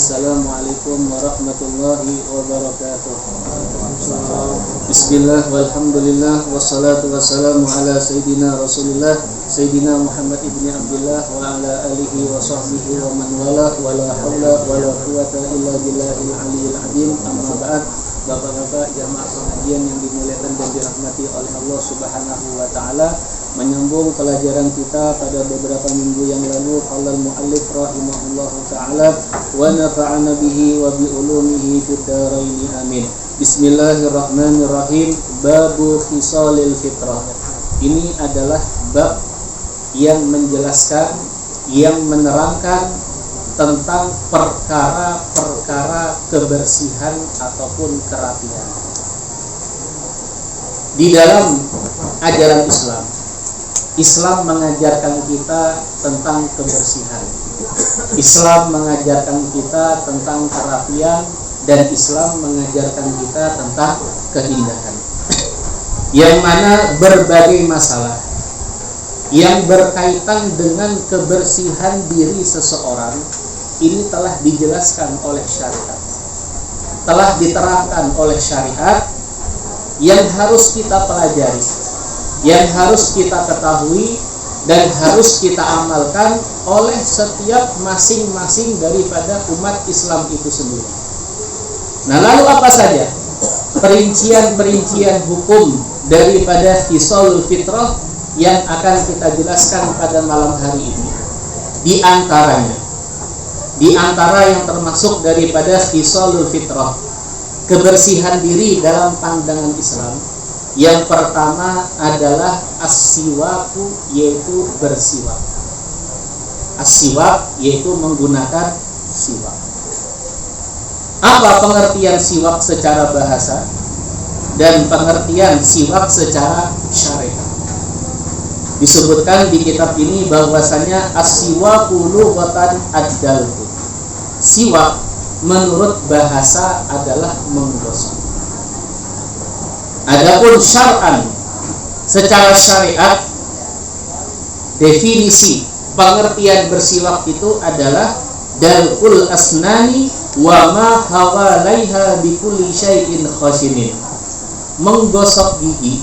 Assalamualaikum warahmatullahi wabarakatuh. Bismillah walhamdulillah wassalatu wassalamu ala sayyidina Rasulillah Sayyidina Muhammad ibni Abdillah wa ala alihi wa sahbihi wa man wala wa la hawla wa la quwata illa billahil aliyyil azim. Amma ba'd. Bapak-bapak jamaah pengajian yang dimuliakan dan dirahmati oleh Allah Subhanahu wa taala, menyambung pelajaran kita pada beberapa minggu yang lalu, qala al-muallif rahimahullahu taala wa nafa'ana bihi wa bi ulumihi fid dharain amin. Bismillahirrahmanirrahim. Babu khisalil fitrah. Ini adalah bab yang menjelaskan, yang menerangkan tentang perkara-perkara kebersihan ataupun kerapihan di dalam ajaran Islam. Islam mengajarkan kita tentang kebersihan. Islam mengajarkan kita tentang kerapian, dan Islam mengajarkan kita tentang keindahan. Yang mana berbagai masalah yang berkaitan dengan kebersihan diri seseorang ini telah dijelaskan oleh syariat, telah diterangkan oleh syariat, yang harus kita pelajari, yang harus kita ketahui, dan harus kita amalkan oleh setiap masing-masing daripada umat Islam itu sendiri. Nah, lalu apa saja perincian-perincian hukum daripada khisalul fitrah yang akan kita jelaskan pada malam hari ini? Di antara yang termasuk daripada khisalul fitrah, kebersihan diri dalam pandangan Islam, yang pertama adalah as-siwaku, yaitu bersiwak. As-siwak yaitu menggunakan siwak. Apa pengertian siwak secara bahasa dan pengertian siwak secara syariat? Disebutkan di kitab ini bahwasanya as-siwaku lughatan ad-dalku. Siwak menurut bahasa adalah menggosok. Adapun syar'an, secara syariat, definisi pengertian bersiwak itu adalah dalqul asnani wa ma hawalaiha bi kulli syai'in khashinin. Menggosok gigi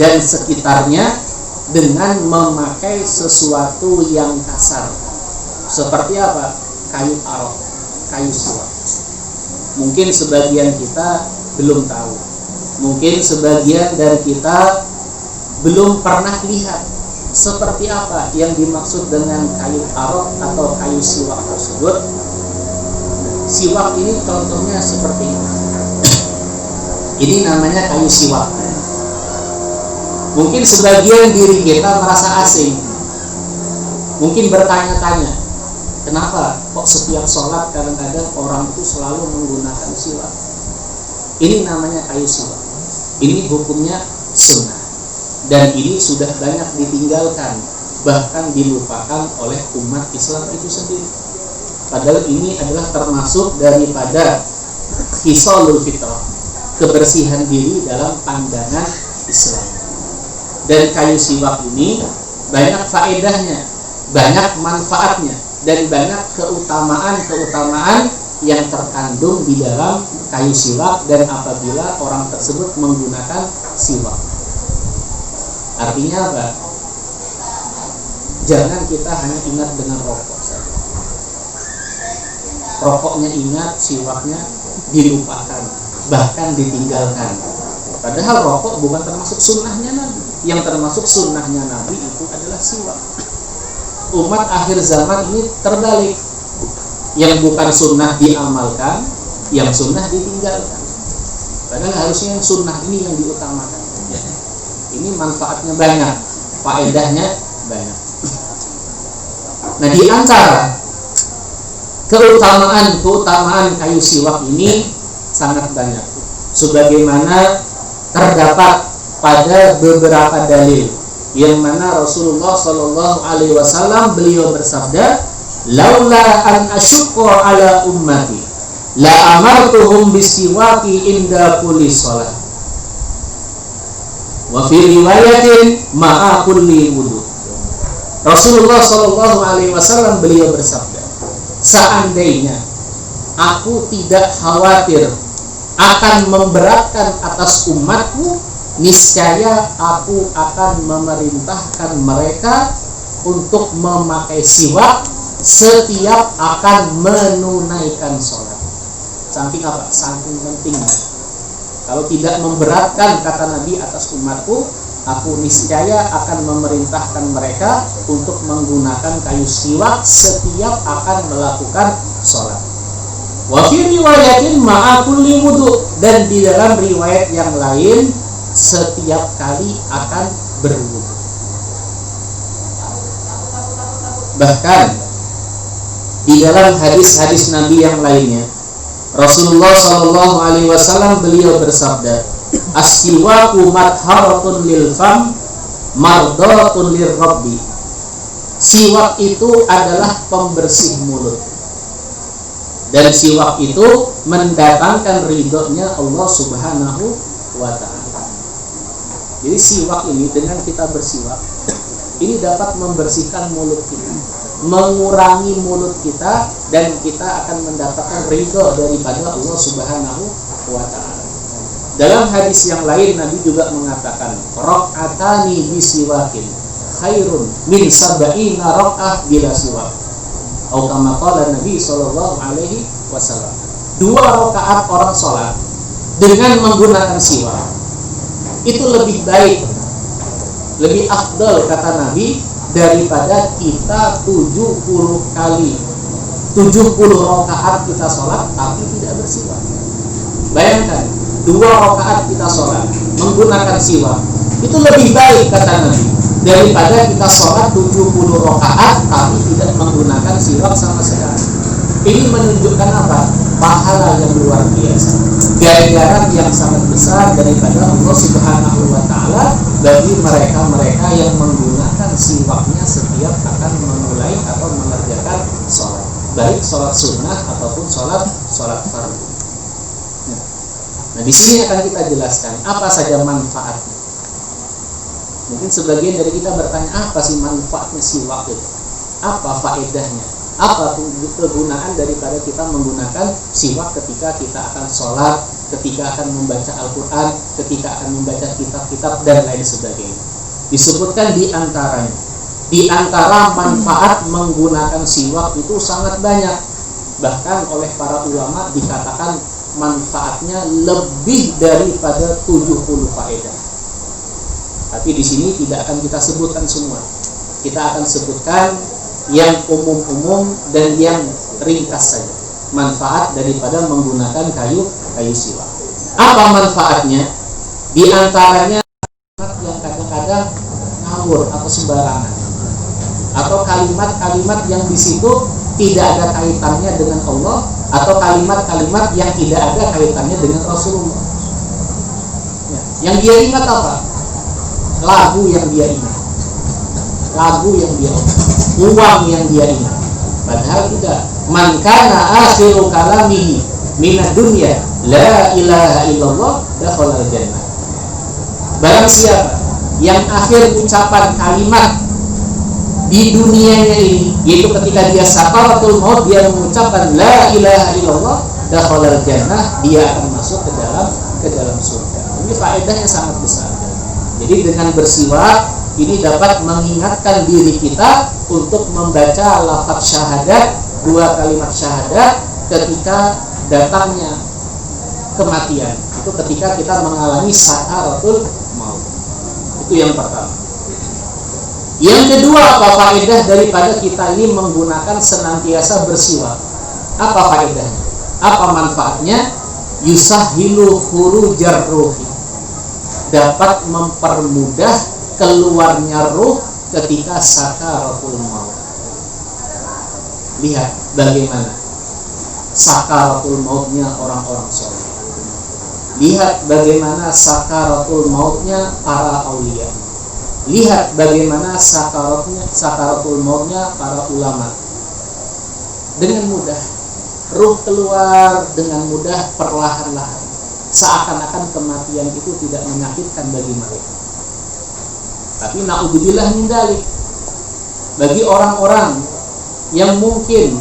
dan sekitarnya dengan memakai sesuatu yang kasar. Seperti apa? Kayu arok, kayu siwak. Mungkin sebagian kita belum tahu, mungkin sebagian dari kita belum pernah lihat seperti apa yang dimaksud dengan kayu arok atau kayu siwak tersebut. Siwak ini contohnya seperti ini. Ini namanya kayu siwak. Mungkin sebagian diri kita merasa asing, mungkin bertanya-tanya, kenapa kok setiap sholat kadang-kadang orang itu selalu menggunakan siwak? Ini namanya kayu siwak. Ini hukumnya sunnah, dan ini sudah banyak ditinggalkan, bahkan dilupakan oleh umat Islam itu sendiri. Padahal ini adalah termasuk daripada khisalul fitrah, kebersihan diri dalam pandangan Islam. Dan kayu siwak ini banyak faedahnya, banyak manfaatnya, dan banyak keutamaan-keutamaan yang terkandung di dalam kayu siwak dan apabila orang tersebut menggunakan siwak. Artinya apa? Jangan kita hanya ingat dengan rokok saja. Rokoknya ingat, siwaknya dilupakan, bahkan ditinggalkan. Padahal rokok bukan termasuk sunnahnya Nabi. Yang termasuk sunnahnya Nabi itu adalah siwak. Umat akhir zaman ini terbalik. Yang bukan sunnah diamalkan, yang sunnah ditinggalkan. Padahal harusnya yang sunnah ini yang diutamakan. Ini manfaatnya banyak, faedahnya banyak. Nah, di antara keutamaan kayu siwak ini sangat banyak. Sebagaimana terdapat pada beberapa dalil, yang mana Rasulullah SAW beliau bersabda, laula an asyqa ala ummati la amartuhum bisiwaki inda kulli shalah wa fi riwayatin ma'a kulli wudu. Rasulullah SAW beliau bersabda, seandainya aku tidak khawatir akan memberatkan atas umatku, niscaya aku akan memerintahkan mereka untuk memakai siwak setiap akan menunaikan sholat. Saking apa? Saking pentingnya. Kalau tidak memberatkan, kata Nabi, atas umatku, aku niscaya akan memerintahkan mereka untuk menggunakan kayu siwak setiap akan melakukan sholat. Wa fi riwayatin ma'a kulli wudu, dan di dalam riwayat yang lain setiap kali akan berwudu. Bahkan di dalam hadis-hadis Nabi yang lainnya, Rasulullah Shallallahu Alaihi Wasallam beliau bersabda, as-siwaku madharatun lil fam, mardatun lir rabbi. Siwak itu adalah pembersih mulut, dan siwak itu mendatangkan ridhonya Allah Subhanahu wa ta'ala. Jadi siwak ini, dengan kita bersiwak, ini dapat membersihkan mulut kita, mengurangi mulut kita, dan kita akan mendapatkan ridho daripada Allah Subhanahu wa ta'ala. Dalam hadis yang lain Nabi juga mengatakan, raq'atani bisiwakin khairun min sab'ina raq'ah bila siwak. Atau kama qala Nabi sallallahu alaihi wasallam. 2 rakaat orang sholat dengan menggunakan siwak itu lebih baik, lebih afdal, kata Nabi, daripada kita 70 kali 70 rakaat kita sholat tapi tidak bersiwak. Bayangkan, 2 rakaat kita sholat menggunakan siwak itu lebih baik, kata Nabi, daripada kita sholat 70 rakaat tapi tidak menggunakan siwak sama sekali. Ini menunjukkan apa? Pahala yang luar biasa, ganjaran yang sangat besar daripada Allah Subhanahu wa ta'ala bagi mereka-mereka yang menggunakan siwaknya setiap akan memulai atau mengerjakan sholat, baik sholat sunnah ataupun sholat fardu. Nah, di sini akan kita jelaskan apa saja manfaatnya. Mungkin sebagian dari kita bertanya, apa sih manfaatnya siwak itu? Apa faedahnya? Apa kegunaan daripada kita menggunakan siwak ketika kita akan sholat, ketika akan membaca Al-Quran, ketika akan membaca kitab-kitab, dan lain sebagainya. Disebutkan di antaranya, di antara manfaat menggunakan siwak itu sangat banyak. Bahkan oleh para ulama dikatakan manfaatnya lebih daripada 70 faedah. Tapi di sini tidak akan kita sebutkan semua. Kita akan sebutkan yang umum-umum dan yang ringkas saja, manfaat daripada menggunakan kayu siwak. Apa manfaatnya? Di antaranya yang kadang-kadang ngawur atau sembarangan, atau kalimat-kalimat yang di situ tidak ada kaitannya dengan Allah, atau kalimat-kalimat yang tidak ada kaitannya dengan Rasulullah. Yang dia ingat apa? Lagu yang dia ingat, lagu yang dia ingat, uang yang dia ingat. Padahal tidak. Man kana akhiru kalamihi minad dunya la ilaha illallah dakhala jannah. Barang siapa yang akhir ucapan kalimat di dunianya ini, yaitu ketika dia sakaratul maut, dia mengucapkan la ilaha illallah dakhala jannah, dia akan masuk ke dalam surga. Ini faedahnya sangat besar. Jadi dengan bersiwak ini dapat mengingatkan diri kita untuk membaca lafaz syahadat, 2 kalimat syahadat ketika datangnya kematian. Itu ketika kita mengalami sakaratul maut. Itu yang pertama. Yang kedua, apa faedah daripada kita ini menggunakan senantiasa bersiwak? Apa faedahnya? Apa manfaatnya? Yusahilu khurujar ruhi, dapat mempermudah keluarnya ruh ketika sakaratul maut. Lihat bagaimana sakaratul mautnya orang-orang soleh. Lihat bagaimana sakaratul mautnya para aulia. Lihat bagaimana sakaratul mautnya para ulama. Dengan mudah ruh keluar, dengan mudah, perlahan-lahan, seakan-akan kematian itu tidak menyakitkan bagi mereka. Tapi na'udzubillah min dzalik, bagi orang-orang yang mungkin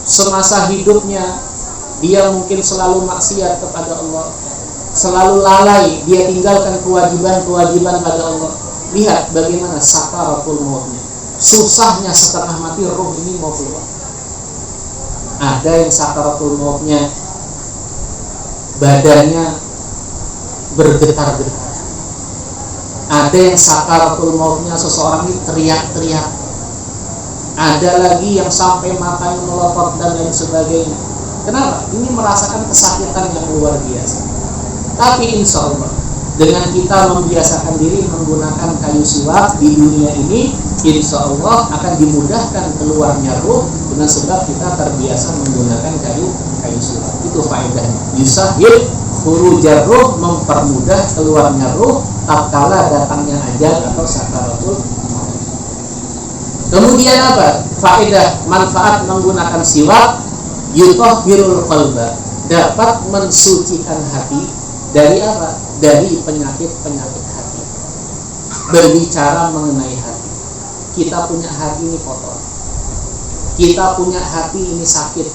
semasa hidupnya dia mungkin selalu maksiat kepada Allah, selalu lalai, dia tinggalkan kewajiban-kewajiban pada Allah. Lihat bagaimana sakaratul mautnya, susahnya setengah mati roh ini mau keluar. Ada yang sakaratul mautnya badannya bergetar-getar. Ada yang sakaratul mautnya seseorang ini teriak-teriak. Ada lagi yang sampai matanya melotot dan lain sebagainya. Kenapa? Ini merasakan kesakitan yang luar biasa. Tapi insya Allah dengan kita membiasakan diri menggunakan kayu siwak di dunia ini, insya Allah akan dimudahkan keluarnya ruh dengan sebab kita terbiasa menggunakan kayu siwak. Itu faedahnya. Yusahil khurujar ruh, mempermudah keluarnya ruh tatkala datangnya ajal atau sakaratul maut. Kemudian apa? Faedah manfaat menggunakan siwak, yutahhirul qalba, dapat mensucikan hati dari apa? Dari penyakit-penyakit hati. Berbicara mengenai hati, kita punya hati ini kotor, kita punya hati ini sakit,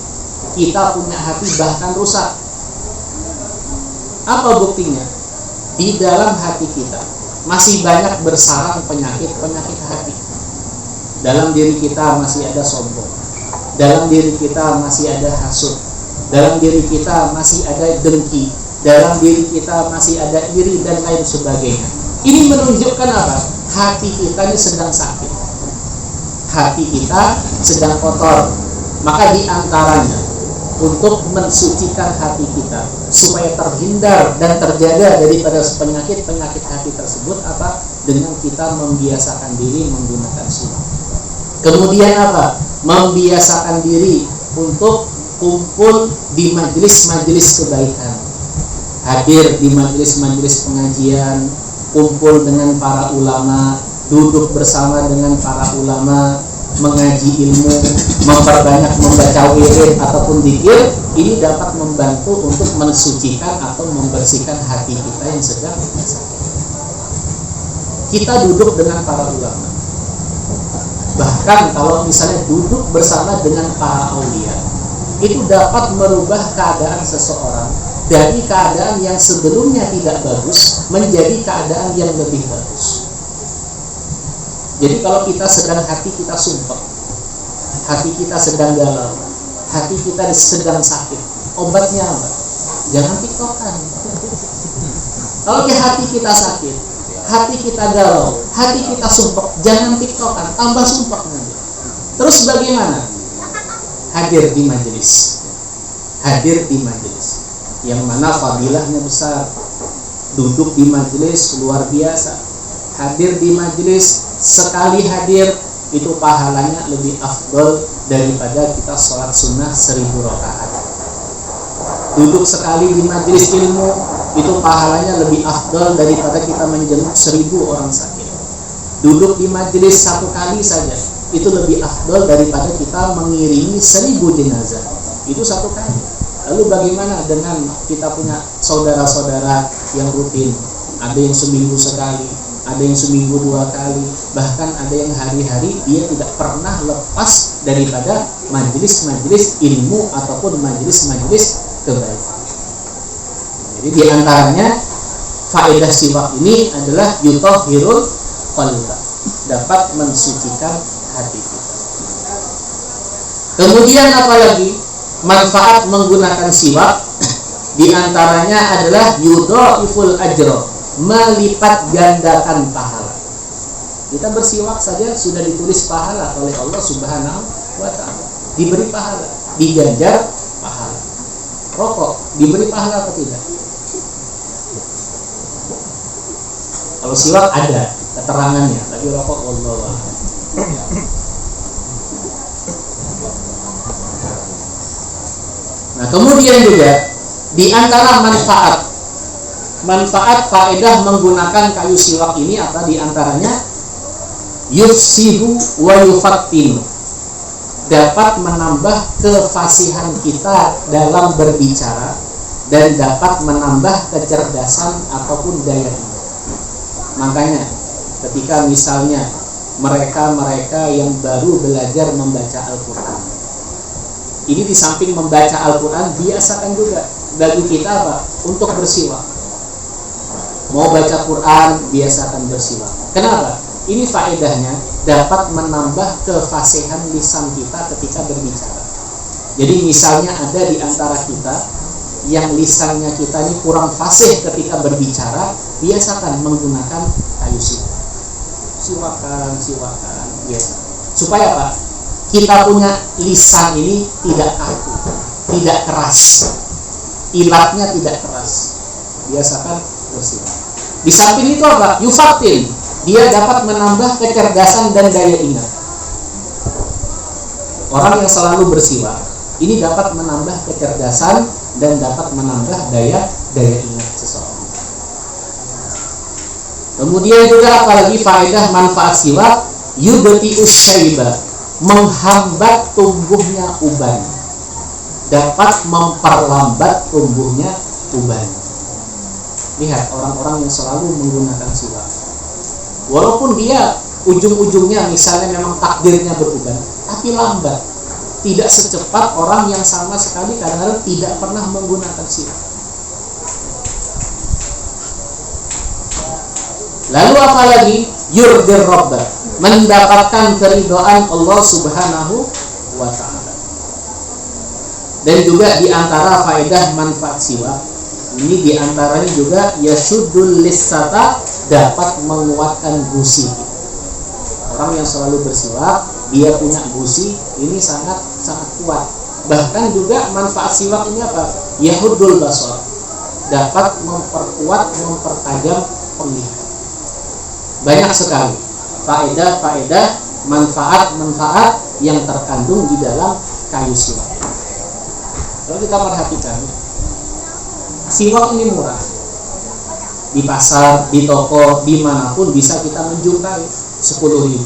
kita punya hati bahkan rusak. Apa buktinya? Di dalam hati kita masih banyak bersarang penyakit-penyakit hati. Dalam diri kita masih ada sombong, dalam diri kita masih ada hasud, dalam diri kita masih ada dengki, dalam diri kita masih ada iri dan lain sebagainya. Ini menunjukkan apa? Hati kita ini sedang sakit, hati kita sedang kotor. Maka diantaranya untuk mensucikan hati kita supaya terhindar dan terjaga daripada penyakit-penyakit hati tersebut apa? Dengan kita membiasakan diri menggunakan siwak. Kemudian apa? Membiasakan diri untuk kumpul di majelis-majelis kebaikan. Hadir di majelis-majelis pengajian, kumpul dengan para ulama, duduk bersama dengan para ulama, mengaji ilmu, memperbanyak membaca wirid ataupun dzikir. Ini dapat membantu untuk mensucikan atau membersihkan hati kita yang sedang sakit. Kita duduk dengan para ulama. Bahkan kalau misalnya duduk bersama dengan para aulia, itu dapat merubah keadaan seseorang dari keadaan yang sebelumnya tidak bagus menjadi keadaan yang lebih bagus. Jadi kalau kita sedang hati kita sumpah, hati kita sedang galau, hati kita sedang sakit, obatnya apa? Jangan tiktokan. Kalau hati kita sakit, hati kita galau, hati kita sumpah, jangan tiktokan, tambah sumpah nanti. Terus bagaimana? Hadir di majelis, hadir di majelis yang mana fadilahnya besar. Duduk di majelis luar biasa. Hadir di majelis, sekali hadir itu pahalanya lebih afdol daripada kita sholat sunnah 1000 rakaat. Duduk sekali di majelis ilmu itu pahalanya lebih afdol daripada kita menjenguk 1000 orang sakit. Duduk di majelis satu kali saja itu lebih afdol daripada kita mengiringi 1000 jenazah. Itu satu kali. Lalu bagaimana dengan kita punya saudara-saudara yang rutin? Ada yang seminggu sekali, ada yang seminggu 2 kali, bahkan ada yang hari-hari dia tidak pernah lepas daripada majelis-majelis ilmu ataupun majelis-majelis kebaikan. Jadi diantaranya faedah siwak ini adalah yutahhirul qalba, dapat mensucikan hati kita. Kemudian apalagi manfaat menggunakan siwak? Diantaranya adalah yudhaiful ajra, melipat gandakan pahala. Kita bersiwak saja sudah ditulis pahala oleh Allah Subhanahu wa ta'ala, diberi pahala, diganjar pahala. Rokok diberi pahala atau tidak? Kalau siwak ada keterangannya, tapi rokok wallahu a'lam. Nah, kemudian juga di antara manfaat faedah menggunakan kayu siwak ini apa? Di antaranya yufsihu wa yufattinu, dapat menambah kefasihan kita dalam berbicara dan dapat menambah kecerdasan ataupun daya ingat. Makanya ketika misalnya mereka yang baru belajar membaca Al-Quran, Ini di samping membaca Al-Quran, biasakan juga bagi kita apa? Untuk bersiwak. Mau baca Quran, biasakan bersiwak. Kenapa? Ini faedahnya dapat menambah kefasihan lisan kita ketika berbicara. Jadi misalnya ada di antara kita yang lisannya kita ini kurang fasih ketika berbicara, biasakan menggunakan kayu siwak. Siwakan, biasa. Supaya apa? Kita punya lisan ini tidak kaku, tidak keras. Ilatnya tidak keras. Biasakan bersiwak. Di samping itu apa? Yufatin. Dia dapat menambah kecerdasan dan daya ingat. Orang yang selalu bersiwak ini dapat menambah kecerdasan dan dapat menambah daya ingat seseorang. Kemudian juga apalagi faedah manfaat siwak, yudti'us syaiba, menghambat tumbuhnya uban, dapat memperlambat tumbuhnya uban. Lihat orang-orang yang selalu menggunakan siwak, walaupun dia ujung-ujungnya misalnya memang takdirnya beruban, tapi lambat, tidak secepat orang yang sama sekali kadang-kadang tidak pernah menggunakan siwak. Lalu apalagi yurdir Rabb, mendapatkan keridhaan Allah Subhanahu wa ta'ala. Dan juga di antara faedah manfaat siwak ini di antaranya juga yashuddul lisata, dapat menguatkan gusi. Orang yang selalu bersiwak, dia punya gusi ini sangat kuat. Bahkan juga manfaat siwak ini apa? Yahuddul basar, dapat memperkuat, mempertajam penglihatan. Banyak sekali faedah-faedah, manfaat-manfaat yang terkandung di dalam kayu siwak. Kalau kita perhatikan, siwak ini murah. Di pasar, di toko, dimanapun bisa kita menjumpai 10.000.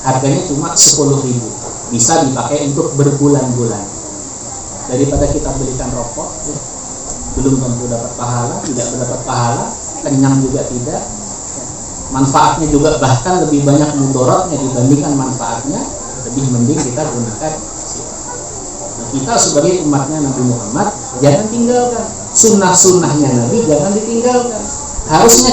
Harganya cuma 10.000. Bisa dipakai untuk berbulan-bulan. Daripada kita belikan rokok, belum tentu dapat pahala, tidak mendapat pahala, kenyang juga tidak. Manfaatnya juga bahkan lebih banyak mudaratnya dibandingkan manfaatnya. Lebih mending kita gunakan siwak. Nah, kita sebagai umatnya Nabi Muhammad jangan tinggalkan sunnah-sunnahnya Nabi, jangan ditinggalkan. Harusnya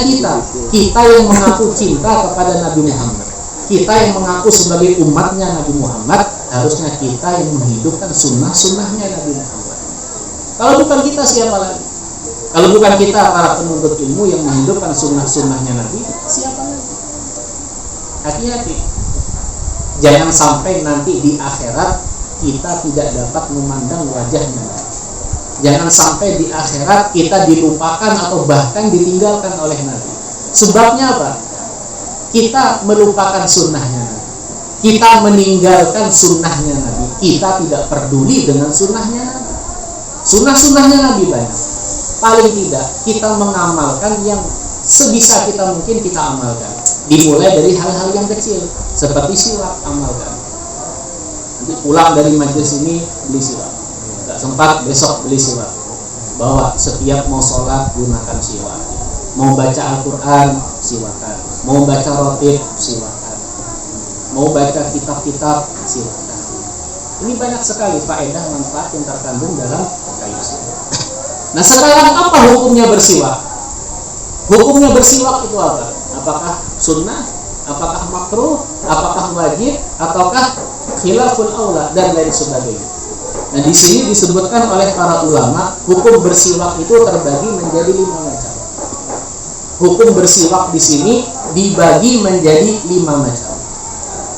kita yang mengaku cinta kepada Nabi Muhammad, kita yang mengaku sebagai umatnya Nabi Muhammad, harusnya kita yang menghidupkan sunnah-sunnahnya Nabi Muhammad. Kalau bukan kita, siapa lagi? Kalau bukan kita para penuntut ilmu yang menghidupkan sunnah-sunnahnya Nabi, siapa lagi? Hati-hati, jangan sampai nanti di akhirat kita tidak dapat memandang wajahnya Nabi. Jangan sampai di akhirat kita dilupakan atau bahkan ditinggalkan oleh Nabi. Sebabnya apa? Kita melupakan sunnahnya Nabi, kita meninggalkan sunnahnya Nabi, kita tidak peduli dengan sunnahnya Nabi. Sunnah-sunnahnya Nabi banyak. Paling tidak kita mengamalkan yang sebisa kita mungkin kita amalkan. Dimulai dari hal-hal yang kecil seperti siwak, amalkan. Nanti pulang dari majelis ini beli siwak. Gak sempat, besok beli siwak. Bawa setiap mau sholat gunakan siwak. Mau baca Al-Quran, siwakan. Mau baca rotib, siwakan. Mau baca kitab-kitab, siwakan. Ini banyak sekali faedah manfaat yang terkandung dalam kayu siwak. Nah, sekarang apa hukumnya bersiwak? Hukumnya bersiwak itu apa? Apakah sunnah? Apakah makruh? Apakah wajib? Ataukah khilaful aula dan lain sebagainya? Nah, di sini disebutkan oleh para ulama, hukum bersiwak itu terbagi menjadi 5 macam. Hukum bersiwak di sini dibagi menjadi 5 macam.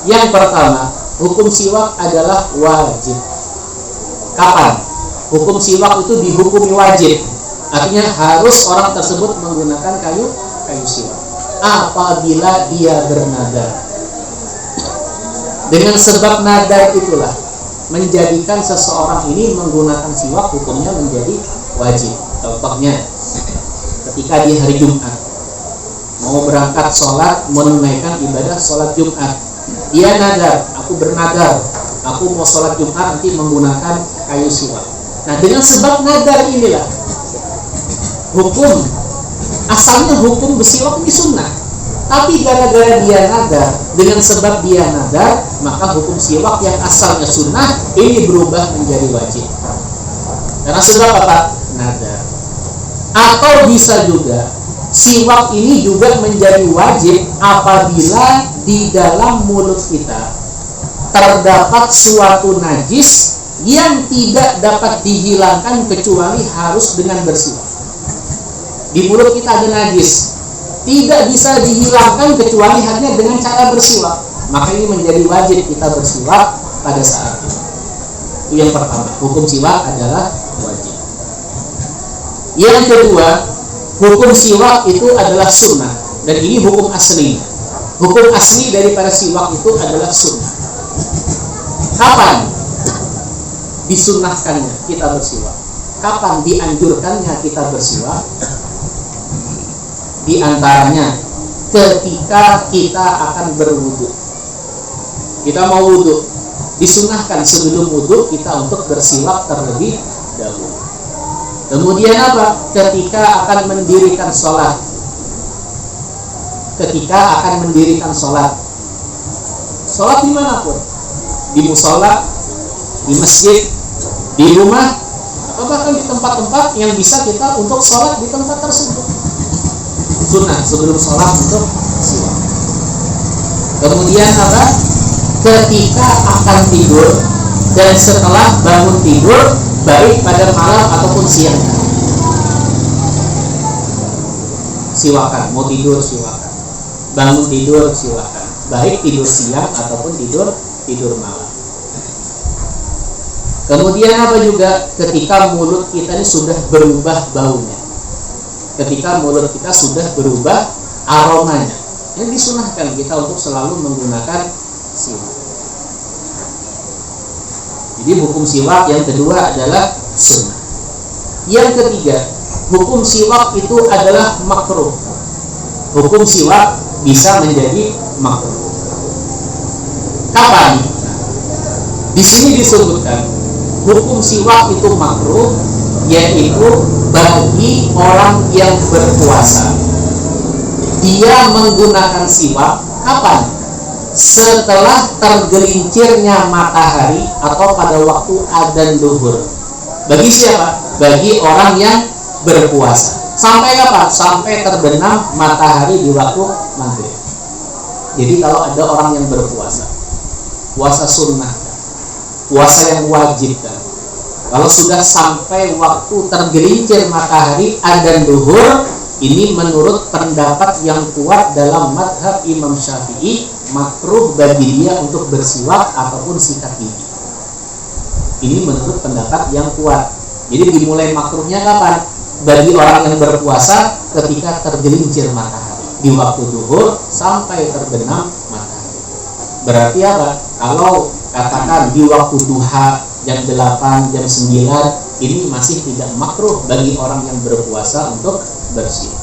Yang pertama, hukum siwak adalah wajib. Kapan? Hukum siwak itu dihukumi wajib. Artinya harus orang tersebut menggunakan kayu siwak apabila dia bernadar. Dengan sebab nadar itulah menjadikan seseorang ini menggunakan siwak hukumnya menjadi wajib. Contohnya ketika di hari Jumat mau berangkat sholat, menunaikan ibadah sholat Jumat, dia nadar, aku bernadar, aku mau sholat Jumat nanti menggunakan kayu siwak. Nah, dengan sebab nadar inilah hukum asalnya hukum bersiwak ini sunnah, Tapi gara-gara dia nadar, dengan sebab dia nadar, maka hukum siwak yang asalnya sunnah ini berubah menjadi wajib. Karena sebab apa? Nadar. Atau bisa juga siwak ini juga menjadi wajib apabila di dalam mulut kita terdapat suatu najis yang tidak dapat dihilangkan kecuali harus dengan bersiwak. Di mulut kita ada najis, tidak bisa dihilangkan kecuali hanya dengan cara bersiwak. Maka ini menjadi wajib kita bersiwak pada saat itu. Itu yang pertama, hukum siwak adalah wajib. Yang kedua, hukum siwak itu adalah sunnah. Dan ini hukum asli. Hukum asli daripada siwak itu adalah sunnah. Kapan disunnahkannya kita bersiwak? Kapan dianjurkannya kita bersiwak? Di antaranya ketika kita akan berwudu. Kita mau wudu, disunnahkan sebelum wudu kita untuk bersiwak terlebih dahulu. Kemudian apa? Ketika akan mendirikan sholat. Ketika akan mendirikan sholat. Sholat dimanapun, di musola, di masjid, di rumah, atau bahkan di tempat-tempat yang bisa kita untuk sholat di tempat tersebut. Sunnah sebelum sholat untuk siwak. Kemudian apa? Ketika akan tidur dan setelah bangun tidur, baik pada malam ataupun siang, siwakan. Mau tidur siwakan, bangun tidur siwakan, baik tidur siang ataupun tidur malam. Kemudian apa juga? Ketika mulut kita ini sudah berubah baunya, ketika mulut kita sudah berubah aromanya, ini disunahkan kita untuk selalu menggunakan siwak. Jadi hukum siwak yang kedua adalah sunnah. Yang ketiga, hukum siwak itu adalah makruh. Hukum siwak bisa menjadi makruh. Kapan? Di sini disebutkan hukum siwak itu makruh, yaitu bagi orang yang berpuasa. Dia menggunakan siwak kapan? Setelah tergelincirnya matahari atau pada waktu adzan zuhur. Bagi siapa? Bagi orang yang berpuasa. Sampai kapan? Sampai terbenam matahari di waktu maghrib. Jadi kalau ada orang yang berpuasa, puasa sunnah, puasa yang wajib kan, kalau sudah sampai waktu tergelincir matahari adzan zuhur, ini menurut pendapat yang kuat dalam madhab Imam Syafi'i, makruh bagi dia untuk bersiwak ataupun sikat gigi. Ini menurut pendapat yang kuat. Jadi dimulai makruhnya kapan? Bagi orang yang berpuasa ketika tergelincir matahari di waktu zuhur sampai terbenam matahari. Berarti apa? Kalau katakan di waktu duha jam 8, jam 9, ini masih tidak makruh bagi orang yang berpuasa untuk bersiwak.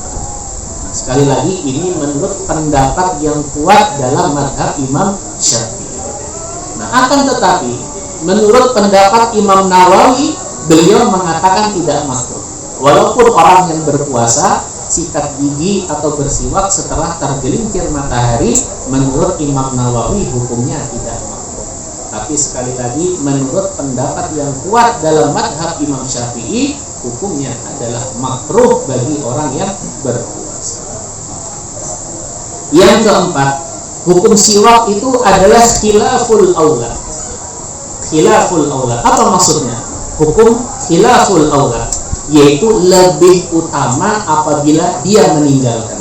Nah, sekali lagi ini menurut pendapat yang kuat dalam madhab Imam Syafi'i. Nah, akan tetapi menurut pendapat Imam Nawawi, beliau mengatakan tidak makruh. Walaupun orang yang berpuasa sikat gigi atau bersiwak setelah tergelincir matahari, menurut Imam Nawawi hukumnya tidak makruh. Tapi sekali lagi menurut pendapat yang kuat dalam madhab Imam Syafi'i, hukumnya adalah makruh bagi orang yang berpuasa. Yang keempat, hukum siwak itu adalah khilaful aula. Khilaful aula, apa maksudnya? Hukum khilaful aula, yaitu lebih utama apabila dia meninggalkan.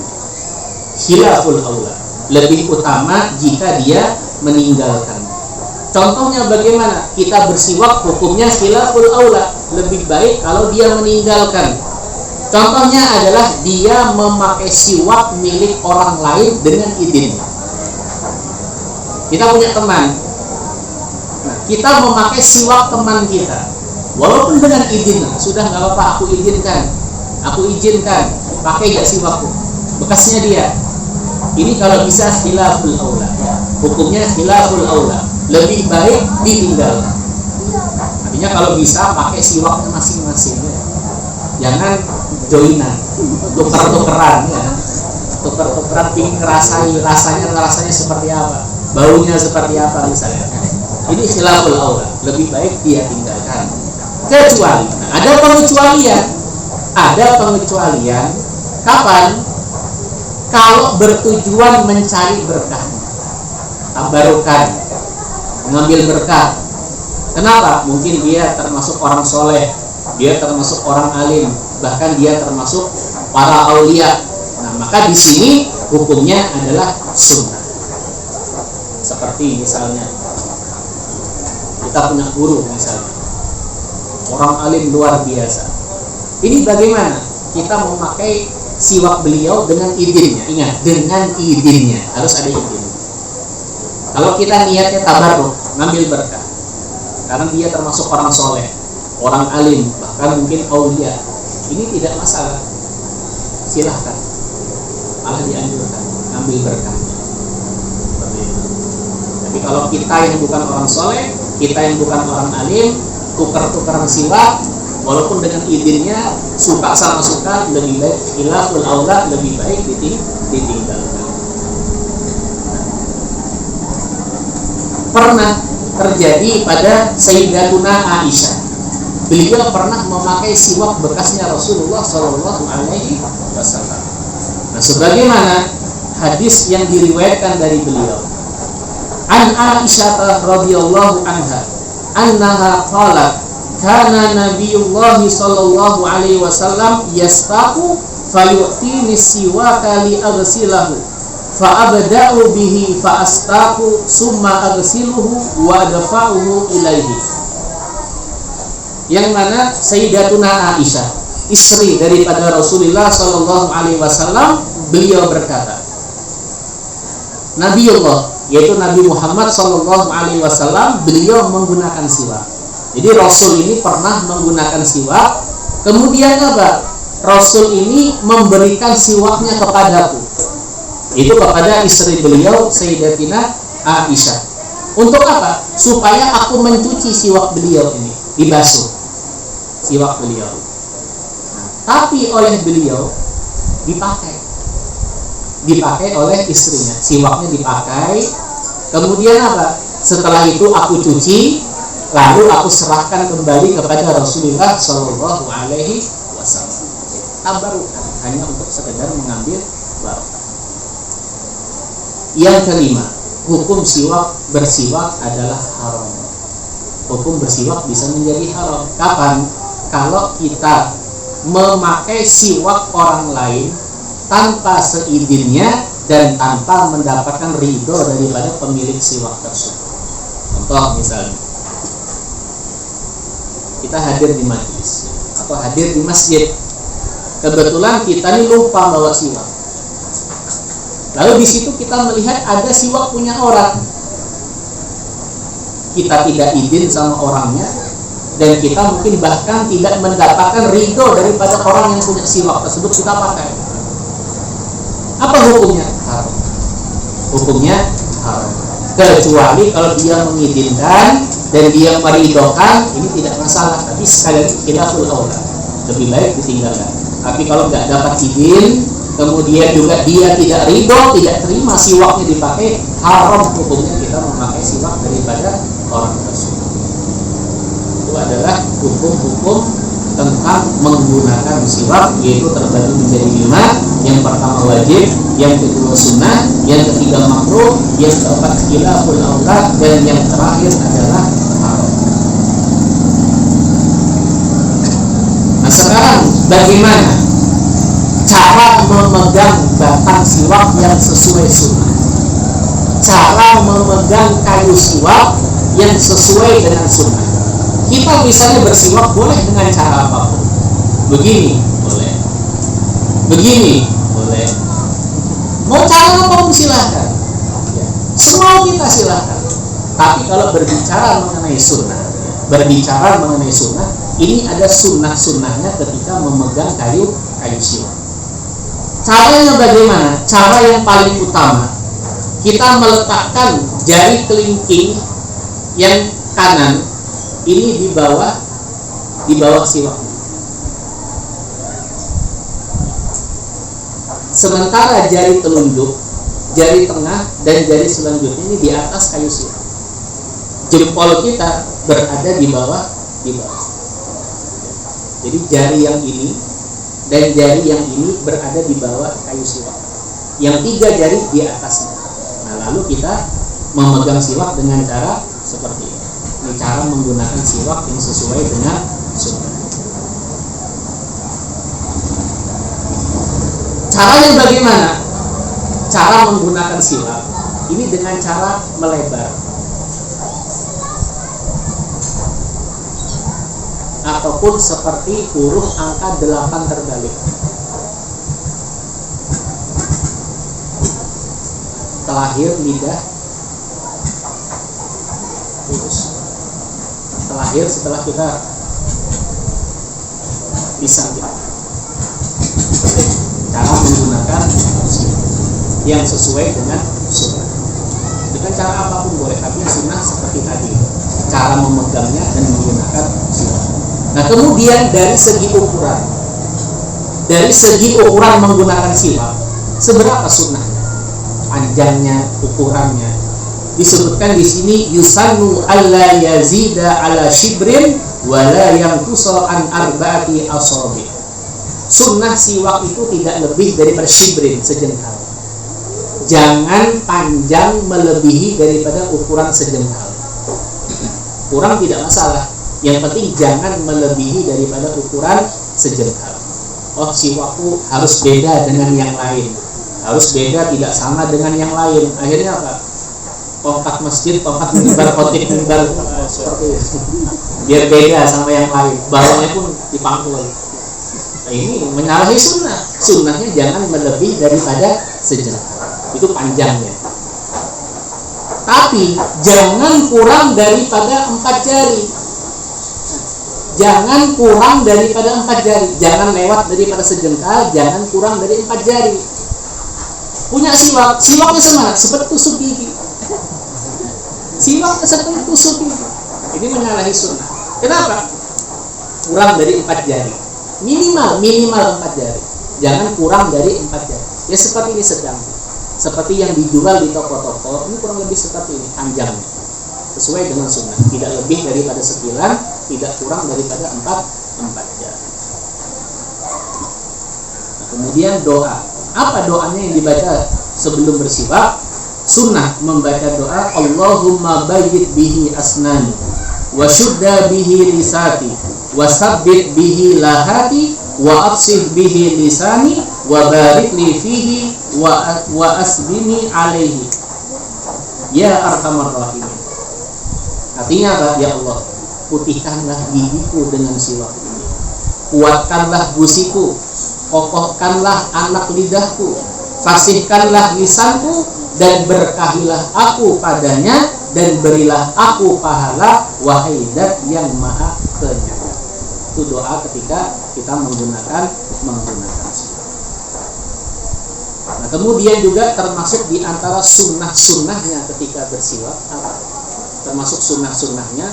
Khilaful aula, lebih utama jika dia meninggalkan. Contohnya bagaimana? Kita bersiwak hukumnya khilaful aula, lebih baik kalau dia meninggalkan. Contohnya adalah dia memakai siwak milik orang lain dengan izin. Kita punya teman, nah, kita memakai siwak teman kita, walaupun dengan izin, sudah nggak apa-apa, aku izinkan, pakai gak siwakku, bekasnya dia. Ini kalau bisa khilaful aula, hukumnya khilaful aula, lebih baik ditinggalkan. Artinya kalau bisa pakai siwaknya masing-masing, ya. Jangan joinan, tuker-tukeran, ya. tuker-tukeran pingin rasanya seperti apa, baunya seperti apa misalnya. Ini khilaful aula, lebih baik dia tinggalkan. Kecuali ada pengecualian kapan? Kalau bertujuan mencari berkah, tabarukan, mengambil berkah. Kenapa? Mungkin dia termasuk orang soleh, dia termasuk orang alim, bahkan dia termasuk para aulia. Nah, maka di sini hukumnya adalah sunnah. Seperti misalnya kita punya guru misalnya, orang alim luar biasa. Ini bagaimana? Kita memakai siwak beliau dengan idinnya. Ingat, dengan idinnya, harus ada idin. Kalau kita niatnya tabarruk, ngambil berkah, karena dia termasuk orang soleh, orang alim, bahkan mungkin aulia, ini tidak masalah, silahkan, malah dianjurkan ngambil berkah. Tapi kalau kita yang bukan orang soleh, kita yang bukan orang alim, tukar-tukaran siwak, walaupun dengan idinnya, suka sama suka, lebih baik khilaful aula, lebih baik ditinggalkan. Pernah terjadi pada Sayyidatuna Aisyah. Beliau pernah memakai siwak bekasnya Rasulullah Shallallahu Alaihi Wasallam. Nah, sebagaimana hadis yang diriwayatkan dari beliau, an Aisyah radhiyallahu anha, annaha qalat, kana Nabiyullah Shallallahu Alaihi Wasallam yastaqu fayu'tini siwaka li aghsilahu fa abda'u bihi fa astaqu summa aghsiluhu wa dafa'uhu ilaihi. Yang mana Sayyidatuna Aisyah, istri daripada Rasulullah Shallallahu Alaihi Wasallam, beliau berkata, Nabiullah, yaitu Nabi Muhammad Shallallahu Alaihi Wasallam, beliau menggunakan siwak. Jadi Rasul ini pernah menggunakan siwak. Kemudian apa? Rasul ini memberikan siwaknya kepadaku, itu kepada istri beliau Sayyidatina Aisyah. Untuk apa? Supaya aku mencuci siwak beliau ini, dibasuh siwak beliau. Nah, tapi oleh beliau dipakai oleh istrinya, siwaknya dipakai. Kemudian apa? Setelah itu aku cuci, lalu aku serahkan kembali kepada Rasulullah Shallallahu Alaihi Wasallam. Tabarukan, hanya untuk sekedar mengambil barokah. Yang kelima, hukum bersiwak adalah haram. Hukum bersiwak bisa menjadi haram. Kapan? Kalau kita memakai siwak orang lain tanpa seizinnya dan tanpa mendapatkan ridho daripada pemilik siwak tersebut. Contoh misalnya, kita hadir di majelis atau hadir di masjid, kebetulan kita ini lupa bawa siwak. Lalu di situ kita melihat ada siwak punya orang, kita tidak izin sama orangnya, dan kita mungkin bahkan tidak mendapatkan ridho daripada orang yang punya siwak tersebut, kita pakai. Apa hukumnya? Haram. Hukumnya haram. Kecuali kalau dia mengizinkan dan dia meridhokan, ini tidak masalah. Tapi sekali lagi khilaful aula, lebih baik ditinggalkan. Tapi kalau nggak dapat izin, kemudian juga dia tidak ridho, tidak terima siwaknya dipakai, haram hukumnya kita memakai siwak daripada orang tersebut. Itu adalah hukum-hukum tentang menggunakan siwak, yaitu terbagi menjadi 5. Yang pertama wajib, yang kedua sunnah, yang ketiga makruh, yang keempat khilaful aula, dan yang terakhir adalah haram. Nah, sekarang bagaimana cara memegang batang siwak yang sesuai sunnah? Cara memegang kayu siwak yang sesuai dengan sunnah. Kita misalnya bersiwak boleh dengan cara apapun. Begini boleh, begini boleh, mau cara apapun silahkan, semua kita silahkan. Tapi kalau berbicara mengenai sunnah, ini ada sunnah-sunnahnya ketika memegang kayu siwak. Caranya bagaimana? Cara yang paling utama, kita meletakkan jari kelingking yang kanan ini di bawah siwak. sementara jari telunjuk, jari tengah, dan jari selanjutnya ini di atas kayu siwak. Jempol kita berada di bawah. Jadi jari yang ini dan jari yang ini berada di bawah kayu siwak. Yang 3 jari di atasnya. Nah, lalu kita memegang siwak dengan cara seperti ini. Ini cara menggunakan siwak yang sesuai dengan sunnah. Caranya bagaimana? Cara menggunakan siwak ini dengan cara melebar ataupun seperti huruf angka 8 terbalik. Telahir lidah lurus. Telahir setelah kita pisang gitu. Cara menggunakan yang sesuai dengan sunnah. Dengan cara apapun boleh, tapi sunnah seperti tadi, cara memegangnya dan menggunakan siwak. Nah, kemudian dari segi ukuran menggunakan siwak, seberapa sunnahnya, panjangnya, ukurannya, disebutkan di sini yusannu alla yazida ala shibrin wala yanqusa an arba'ati asabi. Sunnah siwak itu tidak lebih daripada shibrin, sejengkal. Jangan panjang melebihi daripada ukuran sejengkal. Kurang tidak masalah. Yang penting jangan melebihi daripada ukuran sejengkal. Oh, siwakku harus beda dengan yang lain. Harus beda, tidak sama dengan yang lain. Akhirnya apa? Tongkat masjid, tongkat mimbar, khotib mimbar, seperti itu. Biar beda sama yang lain. Bawahnya pun dipangkul. Nah, ini menyalahi sunnah. Sunnahnya jangan melebihi daripada sejengkal. Itu panjangnya. Tapi jangan kurang daripada 4 jari. Jangan kurang daripada 4 jari. Jangan lewat daripada sejengkal. Jangan kurang dari 4 jari. Punya siwak, siwaknya seperti tusuk gigi. Siwak seperti tusuk gigi. Ini menyalahi sunnah. Kenapa? Kurang dari 4 jari. Minimal 4 jari. Jangan kurang dari 4 jari. Ya seperti ini sedang. Seperti yang dijual di toko-toko, ini kurang lebih seperti ini panjangnya. Sesuai dengan sunnah, tidak lebih daripada 9, tidak kurang daripada 4 jari. Nah, kemudian doa. Apa doanya yang dibaca sebelum bersiwak? Sunnah membaca doa Allahumma bayyid bihi asnani wa syudda bihi lisati wa sabbit bihi lahati wa absih bihi lisani wa barik li fihi wa asbini alaihi ya arhamar rahimin. Artinya apa? Ya Allah, putihkanlah gigiku dengan siwak ini, kuatkanlah gusiku, kokohkanlah anak lidahku, fasihkanlah lisanku, dan berkahilah aku padanya, dan berilah aku pahala, wahai Zat yang maha penyayang. Itu doa ketika kita menggunakan siwak. Nah, kemudian juga termasuk di antara sunnah-sunnahnya ketika bersiwak apa? Termasuk sunnah-sunnahnya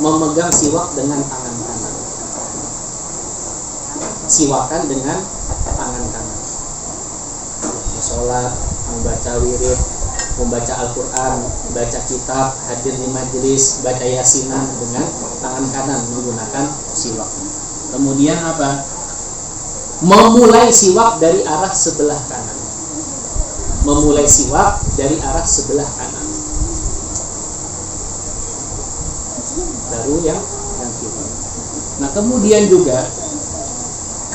memegang siwak dengan tangan kanan. Siwakan dengan tangan kanan. Sholat, membaca wirid, membaca Al-Quran, baca kitab, hadir di majelis, baca yasinan dengan tangan kanan menggunakan siwak. Kemudian apa? Memulai siwak dari arah sebelah kanan. Memulai siwak dari arah sebelah kanan. Baru yang kiri. Nah, kemudian juga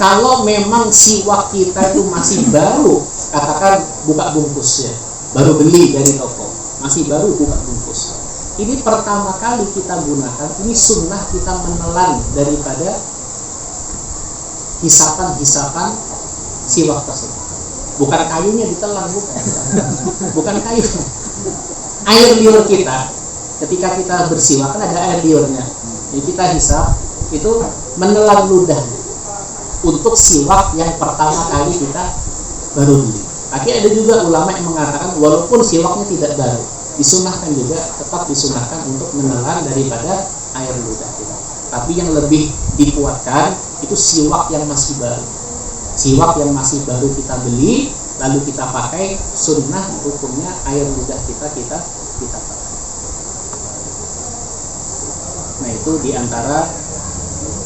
kalau memang siwak kita itu masih baru, katakan buka bungkusnya, baru beli dari toko, masih baru buka bungkus. Ini pertama kali kita gunakan, ini sunnah kita menelan daripada hisapan-hisapan siwak tersebut. Bukan kayunya ditelan, bukan kayu. Air liur kita, ketika kita bersiwak kan ada air liurnya. Jadi kita hisap, itu menelan ludahnya untuk siwak yang pertama kali kita baru beli. Akhirnya ada juga ulama yang mengatakan walaupun siwaknya tidak baru, disunahkan juga, tetap disunahkan untuk menelan daripada air ludah kita. Tapi yang lebih dikuatkan itu siwak yang masih baru. Siwak yang masih baru kita beli, lalu kita pakai, sunnah hukumnya air ludah kita pakai. Nah, itu diantara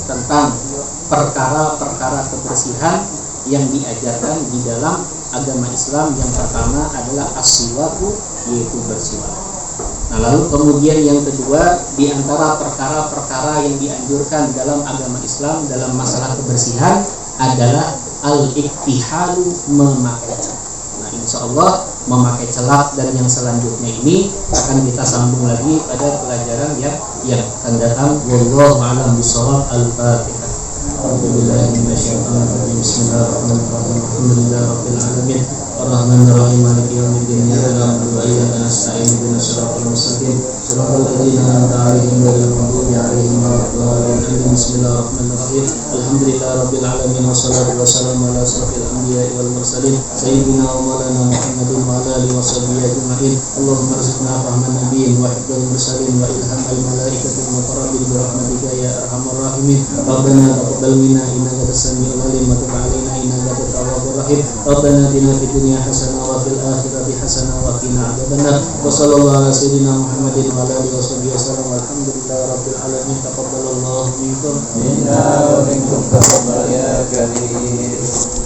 tentang perkara-perkara kebersihan yang diajarkan di dalam agama Islam. Yang pertama adalah as-siwaku, yaitu bersiwak. Nah, lalu kemudian yang kedua, di antara perkara-perkara yang dianjurkan dalam agama Islam dalam masalah kebersihan adalah al-iktihalu, memakai celak. Nah, insya Allah memakai celak dan yang selanjutnya ini akan kita sambung lagi pada pelajaran yang akan datang. Wallahu a'lam bishawab. Al-Fatihah. A'udzubillahi minasyaitonir rajim. Bismillahirrahmanirrahim. Alhamdulillahirabbil alamin. Ar-Rahmanir-Rahim. Maliki yaumiddin. Iyyaka na'budu wa iyyaka nasta'in. Ihdinas siratal mustaqim. Shiratal ladzina an'amta 'alaihim ghairil maghdubi 'alaihim waladdallin. Bismillahirrahmanirrahim. Alhamdulillahirabbil alamin wassalatu wassalamu ala asyrafil anbiya'i wal mursalin sayyidina wa maulana Muhammadin wa ala alihi washabbihi ajma'in. Allahumma arzuqna fahman nabiyyin wa hifdzal mursalin wa ilhamal malaikatil muqarrabin bi rahmatika ya arhamar rahimin. Rabbana taqabbal minna innaka antas samiul alim wa tub 'alaina innaka antat tawwabur rahim. Rabbana atina fid dunya hasanah wa fil akhirati hasanah wa qina adzabannar. Wa sallallahu ala sayyidina Muhammadin wa ala alihi washabbihi wasallam. Alhamdulillahirabbil alamin. Taqabbalallahu minkum. Inna minkum taqabbal ya karim.